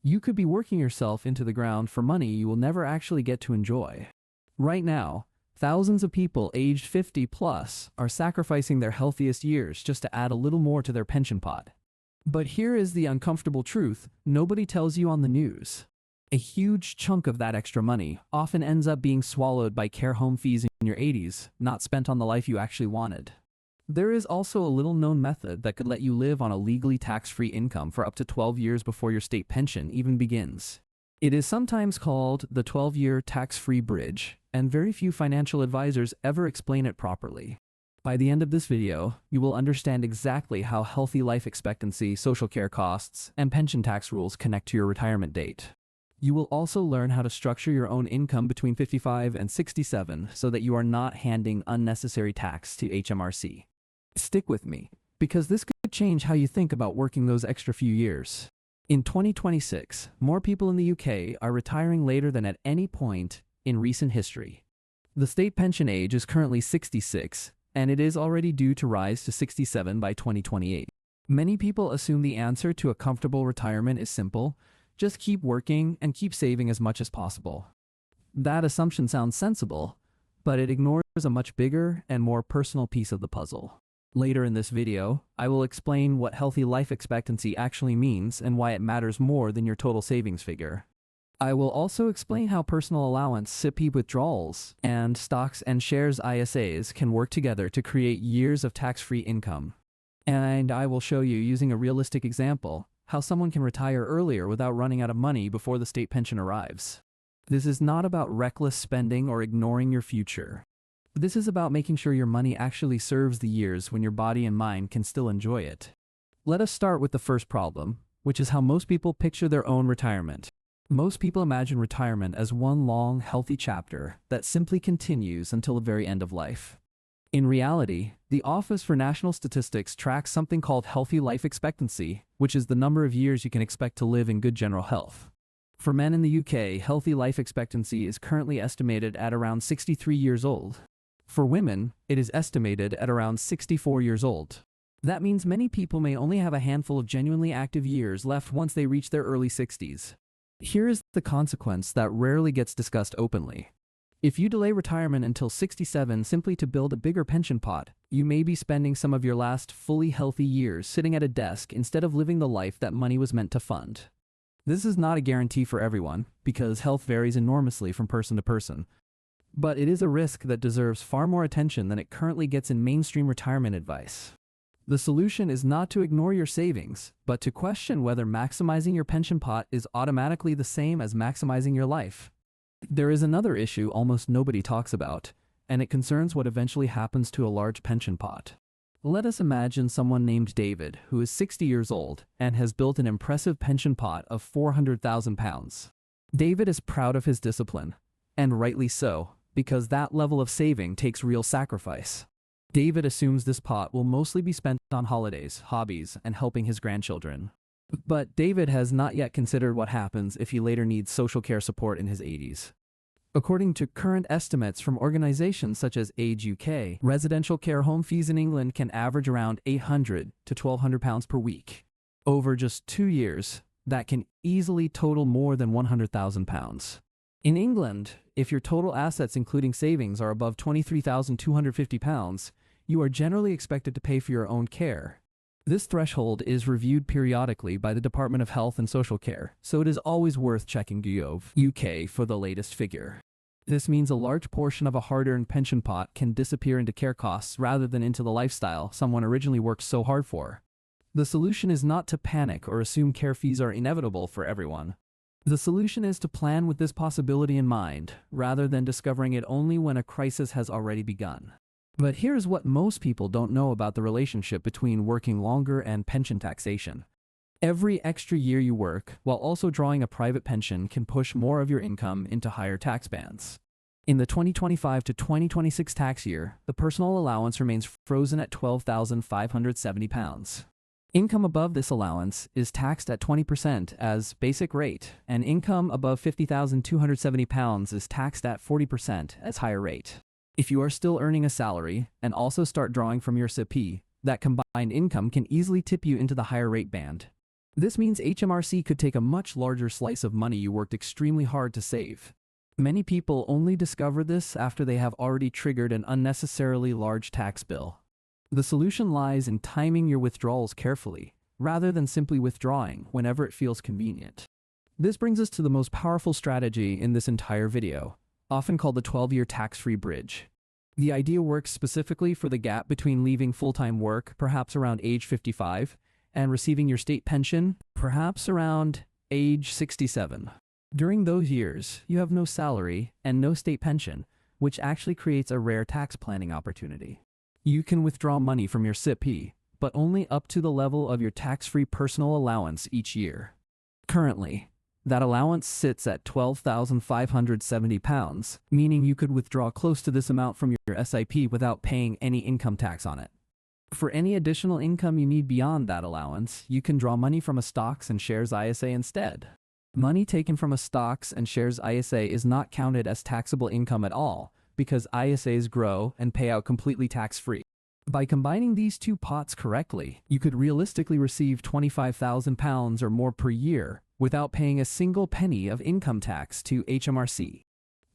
You could be working yourself into the ground for money you will never actually get to enjoy. Right now, thousands of people aged 50 plus are sacrificing their healthiest years just to add a little more to their pension pot. But here is the uncomfortable truth nobody tells you on the news. A huge chunk of that extra money often ends up being swallowed by care home fees in your 80s, not spent on the life you actually wanted. There is also a little-known method that could let you live on a legally tax-free income for up to 12 years before your state pension even begins. It is sometimes called the 12-year tax-free bridge, and very few financial advisors ever explain it properly. By the end of this video, you will understand exactly how healthy life expectancy, social care costs, and pension tax rules connect to your retirement date. You will also learn how to structure your own income between 55 and 67 so that you are not handing unnecessary tax to HMRC. Stick with me, because this could change how you think about working those extra few years. In 2026, more people in the UK are retiring later than at any point in recent history. The state pension age is currently 66, and it is already due to rise to 67 by 2028. Many people assume the answer to a comfortable retirement is simple: just keep working and keep saving as much as possible. That assumption sounds sensible, but it ignores a much bigger and more personal piece of the puzzle. Later in this video, I will explain what healthy life expectancy actually means and why it matters more than your total savings figure. I will also explain how personal allowance, SIP withdrawals, and stocks and shares ISAs can work together to create years of tax-free income. And I will show you, using a realistic example, how someone can retire earlier without running out of money before the state pension arrives. This is not about reckless spending or ignoring your future. This is about making sure your money actually serves the years when your body and mind can still enjoy it. Let us start with the first problem, which is how most people picture their own retirement. Most people imagine retirement as one long, healthy chapter that simply continues until the very end of life. In reality, the Office for National Statistics tracks something called healthy life expectancy, which is the number of years you can expect to live in good general health. For men in the UK, healthy life expectancy is currently estimated at around 63 years old. For women, it is estimated at around 64 years old. That means many people may only have a handful of genuinely active years left once they reach their early 60s. Here is the consequence that rarely gets discussed openly. If you delay retirement until 67 simply to build a bigger pension pot, you may be spending some of your last fully healthy years sitting at a desk instead of living the life that money was meant to fund. This is not a guarantee for everyone, because health varies enormously from person to person. But it is a risk that deserves far more attention than it currently gets in mainstream retirement advice. The solution is not to ignore your savings, but to question whether maximizing your pension pot is automatically the same as maximizing your life. There is another issue almost nobody talks about, and it concerns what eventually happens to a large pension pot. Let us imagine someone named David, who is 60 years old and has built an impressive pension pot of £400,000. David is proud of his discipline, and rightly so, because that level of saving takes real sacrifice. David assumes this pot will mostly be spent on holidays, hobbies, and helping his grandchildren. But David has not yet considered what happens if he later needs social care support in his 80s. According to current estimates from organizations such as Age UK, residential care home fees in England can average around £800 to £1,200 per week. Over just 2 years, that can easily total more than £100,000. In England, if your total assets including savings are above £23,250, you are generally expected to pay for your own care. This threshold is reviewed periodically by the Department of Health and Social Care, so it is always worth checking Gov UK for the latest figure. This means a large portion of a hard-earned pension pot can disappear into care costs rather than into the lifestyle someone originally worked so hard for. The solution is not to panic or assume care fees are inevitable for everyone. The solution is to plan with this possibility in mind, rather than discovering it only when a crisis has already begun. But here's what most people don't know about the relationship between working longer and pension taxation. Every extra year you work, while also drawing a private pension, can push more of your income into higher tax bands. In the 2025 to 2026 tax year, the personal allowance remains frozen at £12,570. Income above this allowance is taxed at 20% as basic rate, and income above £50,270 is taxed at 40% as higher rate. If you are still earning a salary and also start drawing from your SIP, that combined income can easily tip you into the higher rate band. This means HMRC could take a much larger slice of money you worked extremely hard to save. Many people only discover this after they have already triggered an unnecessarily large tax bill. The solution lies in timing your withdrawals carefully, rather than simply withdrawing whenever it feels convenient. This brings us to the most powerful strategy in this entire video, often called the 12-year tax-free bridge. The idea works specifically for the gap between leaving full-time work, perhaps around age 55, and receiving your state pension, perhaps around age 67. During those years, you have no salary and no state pension, which actually creates a rare tax planning opportunity. You can withdraw money from your SIP, but only up to the level of your tax-free personal allowance each year. Currently, that allowance sits at £12,570, meaning you could withdraw close to this amount from your SIP without paying any income tax on it. For any additional income you need beyond that allowance, you can draw money from a stocks and shares ISA instead. Money taken from a stocks and shares ISA is not counted as taxable income at all because ISAs grow and pay out completely tax-free. By combining these two pots correctly, you could realistically receive £25,000 or more per year without paying a single penny of income tax to HMRC.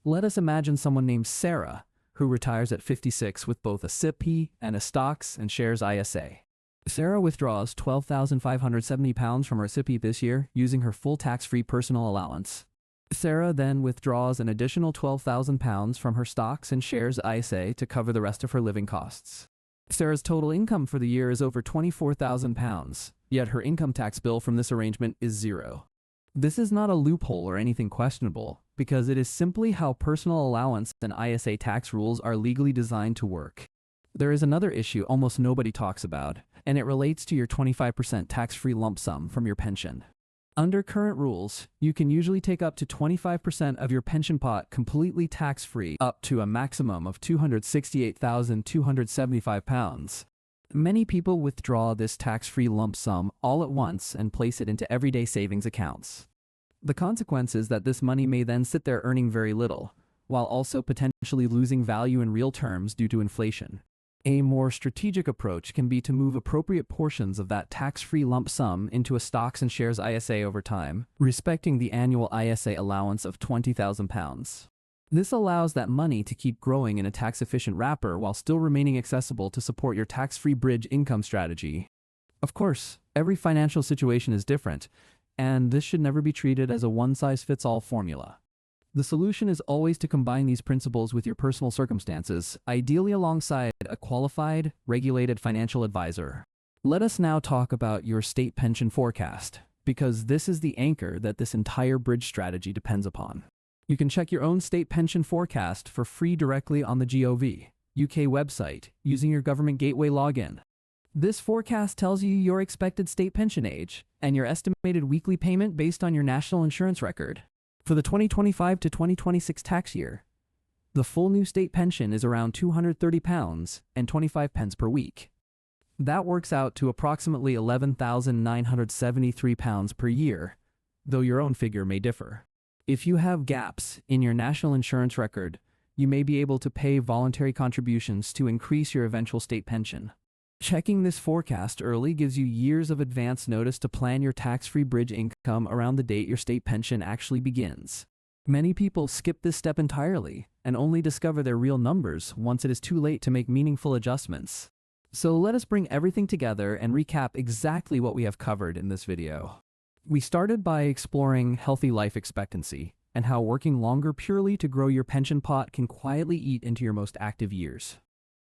Let us imagine someone named Sarah, who retires at 56 with both a SIP and a stocks and shares ISA. Sarah withdraws £12,570 from her SIP this year using her full tax-free personal allowance. Sarah then withdraws an additional £12,000 from her stocks and shares ISA to cover the rest of her living costs. Sarah's total income for the year is over £24,000, yet her income tax bill from this arrangement is zero. This is not a loophole or anything questionable, because it is simply how personal allowance and ISA tax rules are legally designed to work. There is another issue almost nobody talks about, and it relates to your 25% tax-free lump sum from your pension. Under current rules, you can usually take up to 25% of your pension pot completely tax-free, up to a maximum of £268,275. Many people withdraw this tax-free lump sum all at once and place it into everyday savings accounts. The consequence is that this money may then sit there earning very little, while also potentially losing value in real terms due to inflation. A more strategic approach can be to move appropriate portions of that tax-free lump sum into a stocks and shares ISA over time, respecting the annual ISA allowance of £20,000. This allows that money to keep growing in a tax-efficient wrapper while still remaining accessible to support your tax-free bridge income strategy. Of course, every financial situation is different, and this should never be treated as a one-size-fits-all formula. The solution is always to combine these principles with your personal circumstances, ideally alongside a qualified, regulated financial advisor. Let us now talk about your state pension forecast, because this is the anchor that this entire bridge strategy depends upon. You can check your own state pension forecast for free directly on the Gov. UK website using your government gateway login. This forecast tells you your expected state pension age and your estimated weekly payment based on your national insurance record. For the 2025 to 2026 tax year, the full new state pension is around £230 and 25 pence per week. That works out to approximately £11,973 per year, though your own figure may differ. If you have gaps in your national insurance record, you may be able to pay voluntary contributions to increase your eventual state pension. Checking this forecast early gives you years of advance notice to plan your tax-free bridge income around the date your state pension actually begins. Many people skip this step entirely and only discover their real numbers once it is too late to make meaningful adjustments. So let us bring everything together and recap exactly what we have covered in this video. We started by exploring healthy life expectancy and how working longer purely to grow your pension pot can quietly eat into your most active years.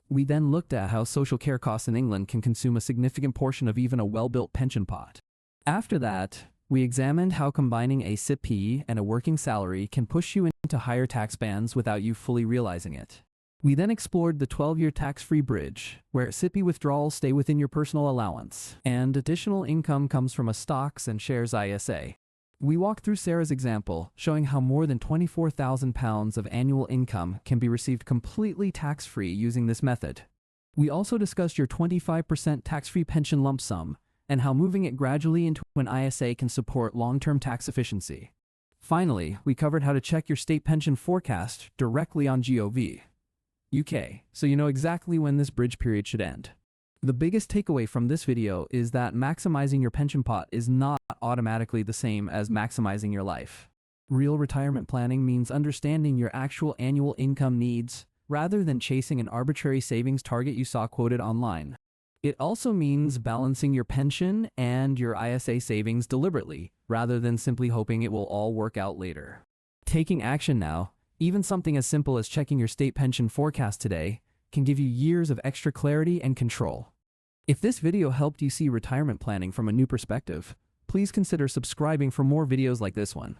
We then looked at how social care costs in England can consume a significant portion of even a well-built pension pot. After that, we examined how combining a SIP and a working salary can push you into higher tax bands without you fully realizing it. We then explored the 12-year tax-free bridge, where SIP withdrawals stay within your personal allowance, and additional income comes from a stocks and shares ISA. We walked through Sarah's example, showing how more than £24,000 of annual income can be received completely tax-free using this method. We also discussed your 25% tax-free pension lump sum, and how moving it gradually into an ISA can support long-term tax efficiency. Finally, we covered how to check your state pension forecast directly on Gov. UK, so you know exactly when this bridge period should end. The biggest takeaway from this video is that maximizing your pension pot is not automatically the same as maximizing your life. Real retirement planning means understanding your actual annual income needs rather than chasing an arbitrary savings target you saw quoted online. It also means balancing your pension and your ISA savings deliberately, rather than simply hoping it will all work out later. Taking action now, even something as simple as checking your state pension forecast today, can give you years of extra clarity and control. If this video helped you see retirement planning from a new perspective, please consider subscribing for more videos like this one.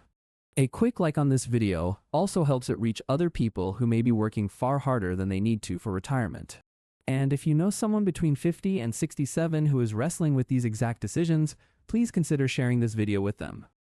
A quick like on this video also helps it reach other people who may be working far harder than they need to for retirement. And if you know someone between 50 and 67 who is wrestling with these exact decisions, please consider sharing this video with them.